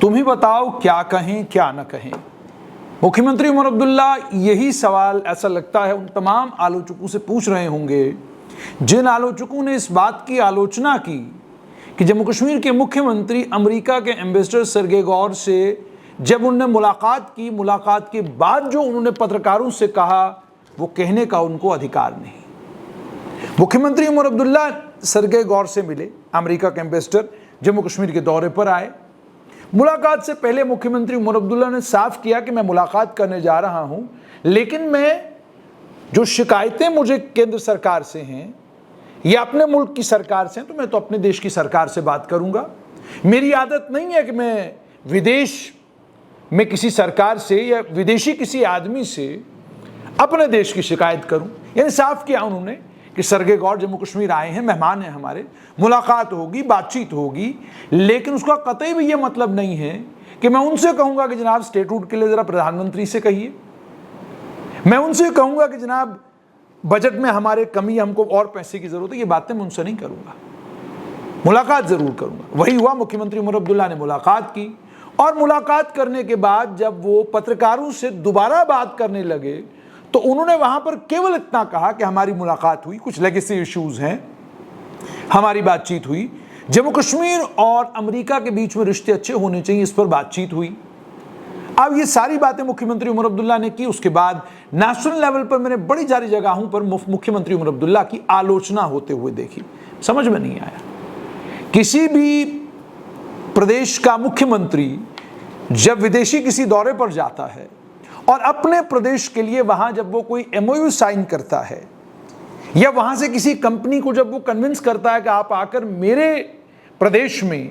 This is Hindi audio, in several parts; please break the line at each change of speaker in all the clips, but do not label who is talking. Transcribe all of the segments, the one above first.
तुम ही बताओ क्या कहें क्या न कहें। मुख्यमंत्री उमर अब्दुल्ला यही सवाल ऐसा लगता है उन तमाम आलोचकों से पूछ रहे होंगे जिन आलोचकों ने इस बात की आलोचना की कि जम्मू कश्मीर के मुख्यमंत्री अमेरिका के एम्बेसडर सर्गे गौर से जब उन्होंने मुलाकात की, मुलाकात के बाद जो उन्होंने पत्रकारों से कहा वो कहने का उनको अधिकार नहीं। मुख्यमंत्री उमर अब्दुल्ला सर्गे गौर से मिले, अमेरिका के एम्बेसडर जम्मू कश्मीर के दौरे पर आए। मुलाकात से पहले मुख्यमंत्री उमर अब्दुल्ला ने साफ किया कि मैं मुलाकात करने जा रहा हूं, लेकिन मैं जो शिकायतें मुझे केंद्र सरकार से हैं या अपने मुल्क की सरकार से हैं, तो मैं तो अपने देश की सरकार से बात करूंगा। मेरी आदत नहीं है कि मैं विदेश में किसी सरकार से या विदेशी किसी आदमी से अपने देश की शिकायत करूं। यानी साफ किया उन्होंने कि सर्गे गौर जम्मू कश्मीर आए हैं, मेहमान हैं हमारे, मुलाकात होगी, बातचीत होगी, लेकिन उसका कतई भी ये मतलब नहीं है कि मैं उनसे कहूंगा कि जनाब स्टेटहुड के लिए जरा प्रधानमंत्री से कहिए। मैं उनसे कहूंगा कि जनाब बजट में हमारे कमी, हमको और पैसे की जरूरत है। ये बातें मैं उनसे नहीं करूंगा, मुलाकात जरूर करूंगा। वही हुआ, मुख्यमंत्री उमर अब्दुल्ला ने मुलाकात की और मुलाकात करने के बाद जब वो पत्रकारों से दोबारा बात करने लगे तो उन्होंने वहां पर केवल इतना कहा कि हमारी मुलाकात हुई, कुछ लेगेसी इश्यूज हैं, हमारी बातचीत हुई, जम्मू कश्मीर और अमेरिका के बीच में रिश्ते अच्छे होने चाहिए, इस पर बातचीत हुई। अब ये सारी बातें मुख्यमंत्री उमर अब्दुल्ला ने की। उसके बाद नेशनल लेवल पर मैंने बड़ी सारी जगहों पर मुख्यमंत्री उमर अब्दुल्ला की आलोचना होते हुए देखी। समझ में नहीं आया, किसी भी प्रदेश का मुख्यमंत्री जब विदेशी किसी दौरे पर जाता है और अपने प्रदेश के लिए वहां जब वो कोई एमओयू साइन करता है या वहां से किसी कंपनी को जब वो कन्विंस करता है कि आप आकर मेरे प्रदेश में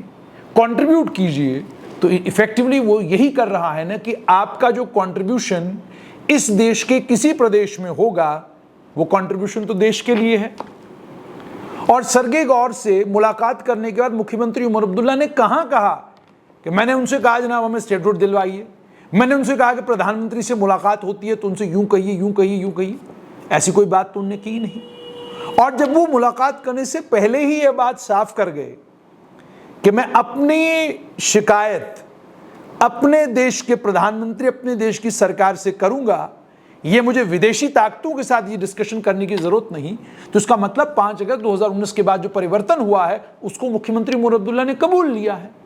कंट्रीब्यूट कीजिए, तो इफेक्टिवली वो यही कर रहा है ना कि आपका जो कंट्रीब्यूशन इस देश के किसी प्रदेश में होगा वो कंट्रीब्यूशन तो देश के लिए है। और सर्गे गौर से मुलाकात करने के बाद मुख्यमंत्री उमर अब्दुल्ला ने कहां कहा कि मैंने उनसे कहा जनाब हमें स्टेटहुड दिलवाइए, मैंने उनसे कहा कि प्रधानमंत्री से मुलाकात होती है तो उनसे यूं कहिए, यूं कहिए, यूं कहिए। ऐसी कोई बात तो उन्होंने की नहीं। और जब वो मुलाकात करने से पहले ही यह बात साफ कर गए कि मैं अपनी शिकायत अपने देश के प्रधानमंत्री, अपने देश की सरकार से करूंगा, ये मुझे विदेशी ताकतों के साथ ये डिस्कशन करने की जरूरत नहीं, तो इसका मतलब 5 अगस्त 2019 के बाद जो परिवर्तन हुआ है उसको मुख्यमंत्री उमर अब्दुल्ला ने कबूल लिया है।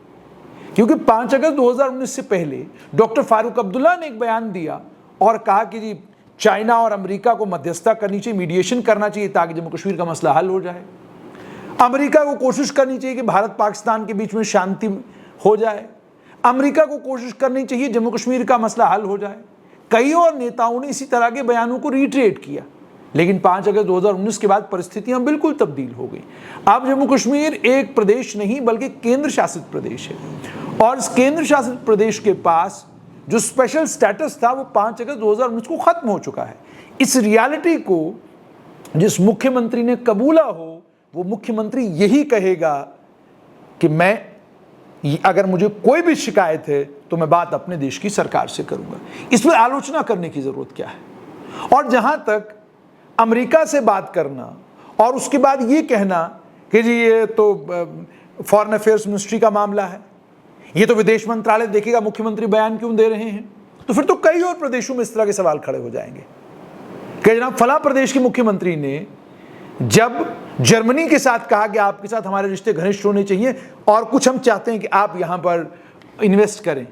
क्योंकि 5 अगस्त 2019 से पहले डॉक्टर फारूक अब्दुल्ला ने एक बयान दिया और कहा कि जी चाइना और अमेरिका को मध्यस्थता करनी चाहिए, मीडिएशन करना चाहिए ताकि जम्मू कश्मीर का मसला हल हो जाए। अमेरिका को कोशिश करनी चाहिए कि भारत पाकिस्तान के बीच में शांति हो जाए। अमेरिका को कोशिश करनी चाहिए जम्मू कश्मीर का मसला हल हो जाए। कई और नेताओं ने इसी तरह के बयानों को रिट्रेट किया, लेकिन 5 अगस्त 2019 के बाद परिस्थितियां बिल्कुल तब्दील हो गई। अब जम्मू कश्मीर एक प्रदेश नहीं बल्कि केंद्र शासित प्रदेश है और इस केंद्र शासित प्रदेश के पास जो स्पेशल स्टेटस था वो 5 अगस्त 2019 को खत्म हो चुका है। इस रियलिटी को जिस मुख्यमंत्री ने कबूला हो वो मुख्यमंत्री यही कहेगा कि मैं अगर मुझे कोई भी शिकायत है तो मैं बात अपने देश की सरकार से करूंगा। इसमें आलोचना करने की जरूरत क्या है। और जहां तक अमेरिका से बात करना और उसके बाद ये कहना कि जी ये तो फॉरेन अफेयर्स मिनिस्ट्री का मामला है, ये तो विदेश मंत्रालय देखेगा मुख्यमंत्री बयान क्यों दे रहे हैं, तो फिर तो कई और प्रदेशों में इस तरह के सवाल खड़े हो जाएंगे कि जनाब फला प्रदेश के मुख्यमंत्री ने जब जर्मनी के साथ कहा कि आपके साथ हमारे रिश्ते घनिष्ठ होने चाहिए और कुछ हम चाहते हैं कि आप यहां पर इन्वेस्ट करें,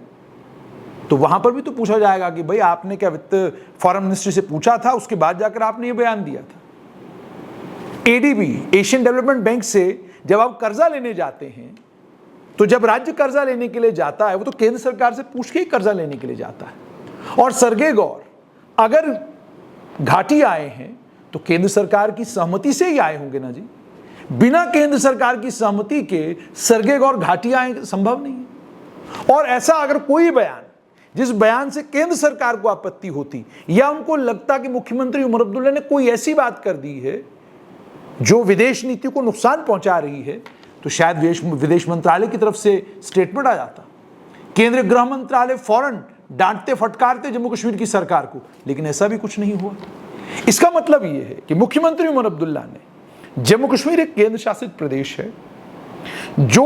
तो वहां पर भी तो पूछा जाएगा कि भाई आपने क्या वित्त फॉरेन मिनिस्ट्री से पूछा था, उसके बाद जाकर आपने ये बयान दिया था। एडीबी, एशियन डेवलपमेंट बैंक से जब आप कर्जा लेने जाते हैं तो जब राज्य कर्जा लेने के लिए जाता है वो तो केंद्र सरकार से पूछ के ही कर्जा लेने के लिए जाता है। और सर्गे गौर अगर घाटी आए हैं तो केंद्र सरकार की सहमति से ही आए होंगे ना जी। बिना केंद्र सरकार की सहमति के सर्गे गौर घाटी आए संभव नहीं है। और ऐसा अगर कोई बयान जिस बयान से केंद्र सरकार को आपत्ति होती या उनको लगता कि मुख्यमंत्री उमर अब्दुल्ला ने कोई ऐसी बात कर दी है जो विदेश नीति को नुकसान पहुंचा रही है, तो शायद विदेश मंत्रालय की तरफ से स्टेटमेंट आ जाता, केंद्रीय गृह मंत्रालय फौरन डांटते फटकारते जम्मू कश्मीर की सरकार को, लेकिन ऐसा भी कुछ नहीं हुआ। इसका मतलब यह है कि मुख्यमंत्री उमर अब्दुल्ला ने, जम्मू कश्मीर एक केंद्र शासित प्रदेश है जो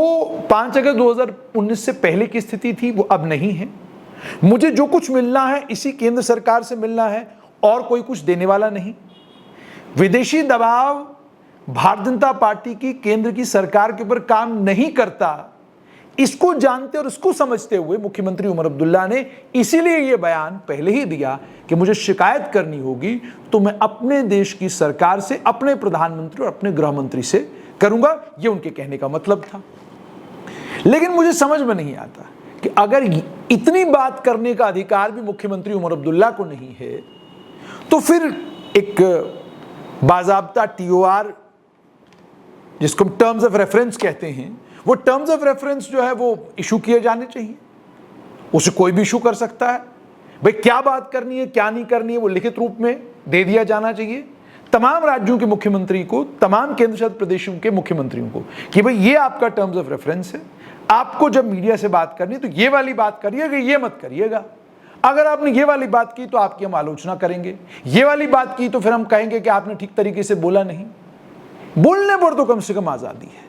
5 अगस्त 2019 से पहले की स्थिति थी वो अब नहीं है। मुझे जो कुछ मिलना है इसी केंद्र सरकार से मिलना है और कोई कुछ देने वाला नहीं। विदेशी दबाव भारतीय जनता पार्टी की केंद्र की सरकार के ऊपर काम नहीं करता, इसको जानते और इसको समझते हुए मुख्यमंत्री उमर अब्दुल्ला ने इसीलिए यह बयान पहले ही दिया कि मुझे शिकायत करनी होगी तो मैं अपने देश की सरकार से, अपने प्रधानमंत्री और अपने गृह मंत्री से करूंगा। यह उनके कहने का मतलब था। लेकिन मुझे समझ में नहीं आता कि अगर इतनी बात करने का अधिकार भी मुख्यमंत्री उमर अब्दुल्ला को नहीं है तो फिर एक बाज़ाब्ता TOR, जिसको हम टर्म्स ऑफ रेफरेंस कहते हैं, वो टर्म्स ऑफ रेफरेंस जो है वो इशू किए जाने चाहिए। उसे कोई भी इशू कर सकता है। भाई क्या बात करनी है क्या नहीं करनी है वो लिखित रूप में दे दिया जाना चाहिए तमाम राज्यों के मुख्यमंत्री को, तमाम केंद्र शासित प्रदेशों के मुख्यमंत्रियों को कि भाई ये आपका टर्म्स ऑफ रेफरेंस है। आपको जब मीडिया से बात करनी है तो ये वाली बात करिएगा, ये मत करिएगा। अगर आपने ये वाली बात की तो आपकी हम आलोचना करेंगे, ये वाली बात की तो फिर हम कहेंगे कि आपने ठीक तरीके से बोला नहीं। बोलने पर तो कम से कम आजादी है।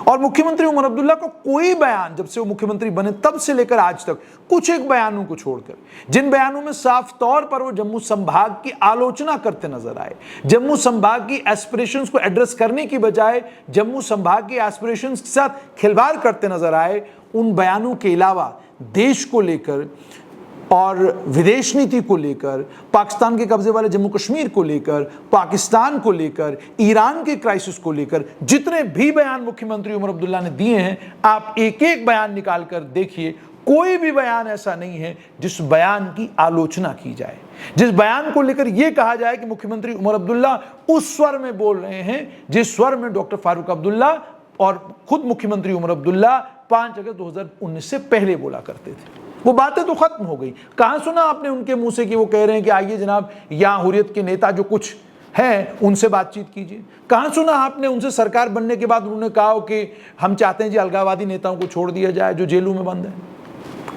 और मुख्यमंत्री उमर अब्दुल्ला को कोई बयान, जब से वो मुख्यमंत्री बने तब से लेकर आज तक, कुछ एक बयानों को छोड़कर, जिन बयानों में साफ तौर पर वो जम्मू संभाग की आलोचना करते नजर आए, जम्मू संभाग की एस्पिरेशंस को एड्रेस करने की बजाय जम्मू संभाग की एस्पिरेशंस के साथ खिलवाड़ करते नजर आए, उन बयानों के अलावा देश को लेकर और विदेश नीति को लेकर, पाकिस्तान के कब्जे वाले जम्मू कश्मीर को लेकर, पाकिस्तान को लेकर, ईरान के क्राइसिस को लेकर जितने भी बयान मुख्यमंत्री उमर अब्दुल्ला ने दिए हैं, आप एक एक बयान निकाल कर देखिए। कोई भी बयान ऐसा नहीं है जिस बयान की आलोचना की जाए, जिस बयान को लेकर यह कहा जाए कि मुख्यमंत्री उमर अब्दुल्ला उस स्वर में बोल रहे हैं जिस स्वर में डॉक्टर फारूक अब्दुल्ला और खुद मुख्यमंत्री उमर अब्दुल्ला 5 अगस्त 2019 से पहले बोला करते थे। वो बातें तो खत्म हो गई। कहां सुना आपने उनके मुंह से कि वो कह रहे हैं कि आइए जनाब यहां हुर्रियत के नेता जो कुछ हैं उनसे बातचीत कीजिए। कहां सुना आपने उनसे सरकार बनने के बाद उन्होंने कहा कि हम चाहते हैं जी अलगाववादी नेताओं को छोड़ दिया जाए जो जेलों में बंद है।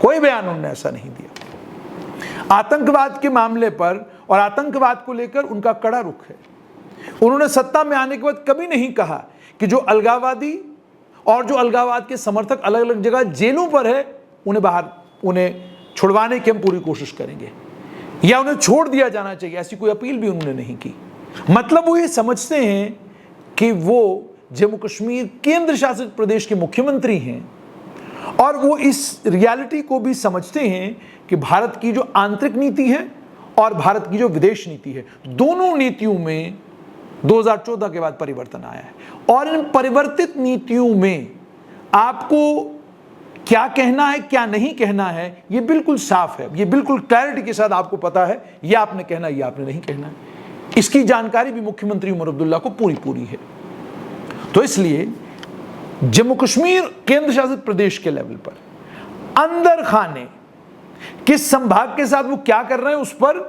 कोई बयान उन्होंने ऐसा नहीं दिया। आतंकवाद के मामले पर और आतंकवाद को लेकर उनका कड़ा रुख है। उन्होंने सत्ता में आने के बाद कभी नहीं कहा कि जो अलगाववादी और जो अलगाववाद के समर्थक अलग अलग जगह जेलों पर है उन्हें छुड़वाने की हम पूरी कोशिश करेंगे या उन्हें छोड़ दिया जाना चाहिए, ऐसी कोई अपील भी उन्होंने नहीं की। मतलब वो ये समझते हैं कि वो जम्मू कश्मीर केंद्र शासित प्रदेश के मुख्यमंत्री हैं और वो इस रियलिटी को भी समझते हैं कि भारत की जो आंतरिक नीति है और भारत की जो विदेश नीति है, दोनों नीतियों में 2014 के बाद परिवर्तन आया है और इन परिवर्तित नीतियों में आपको क्या कहना है क्या नहीं कहना है ये बिल्कुल साफ है। ये बिल्कुल क्लैरिटी के साथ आपको पता है ये आपने कहना है ये आपने नहीं कहना है। इसकी जानकारी भी मुख्यमंत्री उमर अब्दुल्ला को पूरी है। तो इसलिए जम्मू कश्मीर केंद्र शासित प्रदेश के लेवल पर अंदर खाने किस संभाग के साथ वो क्या कर रहे हैं उस पर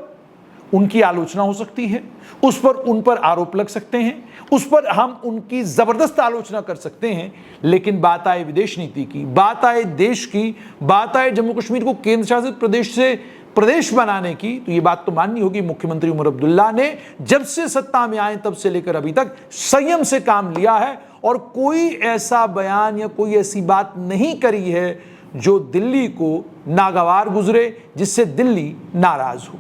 उनकी आलोचना हो सकती है, उन पर आरोप लग सकते हैं, उस पर हम उनकी जबरदस्त आलोचना कर सकते हैं। लेकिन बात आए विदेश नीति की, बात आए देश की, बात आए जम्मू कश्मीर को केंद्र शासित प्रदेश से प्रदेश बनाने की, तो ये बात तो माननी होगी मुख्यमंत्री उमर अब्दुल्ला ने जब से सत्ता में आए तब से लेकर अभी तक संयम से काम लिया है और कोई ऐसा बयान या कोई ऐसी बात नहीं करी है जो दिल्ली को नागवार गुजरे, जिससे दिल्ली नाराज हो।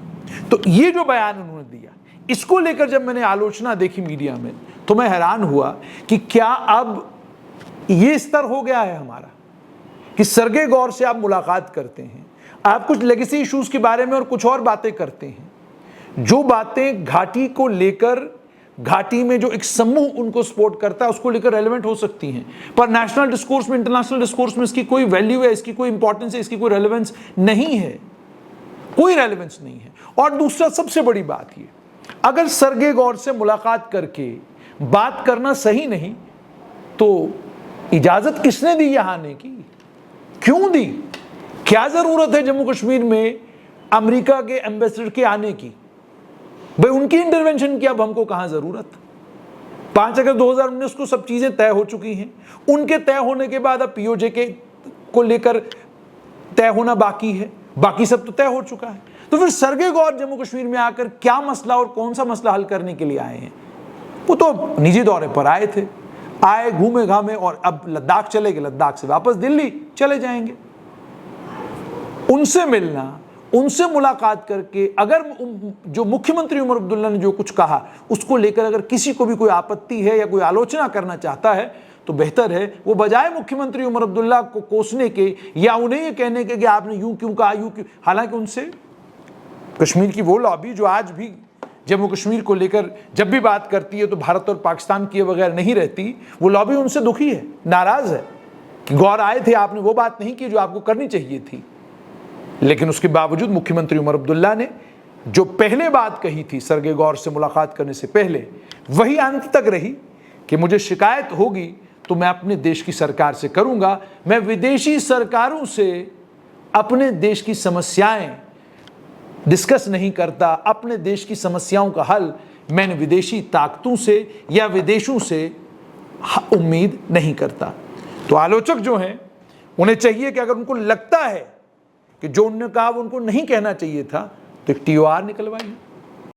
तो ये जो बयान उन्होंने दिया, इसको लेकर जब मैंने आलोचना देखी मीडिया में तो मैं हैरान हुआ कि क्या अब ये स्तर हो गया है हमारा कि सरगे गौर से आप मुलाकात करते हैं, आप कुछ लेगेसी इश्यूज के बारे में और कुछ और बातें करते हैं, जो बातें घाटी को लेकर, घाटी में जो एक समूह उनको सपोर्ट करता है उसको लेकर रेलेवेंट हो सकती हैं, पर नेशनल डिस्कोर्स में, इंटरनेशनल डिस्कोर्स में इसकी कोई वैल्यू है, इसकी कोई इंपॉर्टेंस है, इसकी कोई रेलेवेंस नहीं है, कोई रेलेवेंस नहीं है। और दूसरा सबसे बड़ी बात ये, अगर सरगे गौर से मुलाकात करके बात करना सही नहीं तो इजाजत किसने दी यहां आने की, क्यों दी, क्या जरूरत है जम्मू कश्मीर में अमेरिका के एम्बेसडर के आने की, भाई उनकी इंटरवेंशन की अब हमको कहां जरूरत। 5 अगस्त 2019 को सब चीजें तय हो चुकी हैं, उनके तय होने के बाद अब पीओजे के को लेकर तय होना बाकी है, बाकी सब तो तय हो चुका है। तो फिर सरगे गौर जम्मू कश्मीर में आकर क्या मसला और कौन सा मसला हल करने के लिए आए हैं। वो तो निजी दौरे पर आए थे, आए, घूमे घामे और अब लद्दाख चले गए, लद्दाख से वापस दिल्ली चले जाएंगे। उनसे मिलना, उनसे मुलाकात करके अगर जो मुख्यमंत्री उमर अब्दुल्ला ने जो कुछ कहा उसको लेकर अगर किसी को भी कोई आपत्ति है या कोई आलोचना करना चाहता है तो बेहतर है वो बजाय मुख्यमंत्री उमर अब्दुल्ला को कोसने के या उन्हें ये कहने के कि आपने यूं क्यों कहा, यूं क्यों, हालांकि उनसे कश्मीर की वो लॉबी जो आज भी जम्मू कश्मीर को लेकर जब भी बात करती है तो भारत और पाकिस्तान किए बगैर नहीं रहती, वो लॉबी उनसे दुखी है, नाराज है कि गौर आए थे, आपने वो बात नहीं की जो आपको करनी चाहिए थी। लेकिन उसके बावजूद मुख्यमंत्री उमर अब्दुल्ला ने जो पहले बात कही थी सरगे गौर से मुलाकात करने से पहले, वही अंत तक रही कि मुझे शिकायत होगी तो मैं अपने देश की सरकार से करूंगा, मैं विदेशी सरकारों से अपने देश की समस्याएं डिस्कस नहीं करता, अपने देश की समस्याओं का हल मैंने विदेशी ताकतों से या विदेशों से उम्मीद नहीं करता। तो आलोचक जो हैं उन्हें चाहिए कि अगर उनको लगता है कि जो उन्होंने कहा वो उनको नहीं कहना चाहिए था तो एक TOR निकलवाइए।